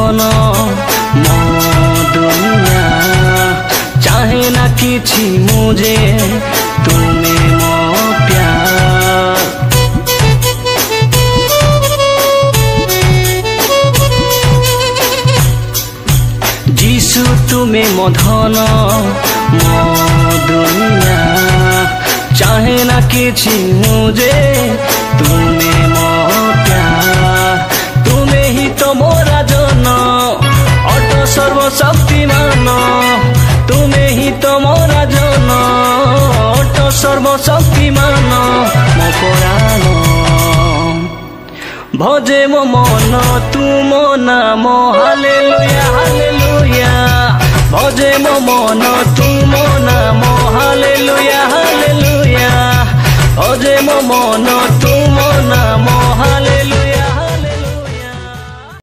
धन मो दुनिया चाहे ना किछि मुझे तुम्हें मो प्यार जीशु तुम्हें मो धन मो दुनिया चाहे ना किछि मुझे तुम्हें मो प्यार तुम्हें ही तो मोरा जन अट सर्वशक्तिमान तुम्हें ही तो मोरा जन अट सर्वशक्तिमान मो प्राण भजे मो मन तुम नाम हालेलुया हालेलुया भजे मो मन तुम नाम हालेलुया हालेलुया भजे मो मन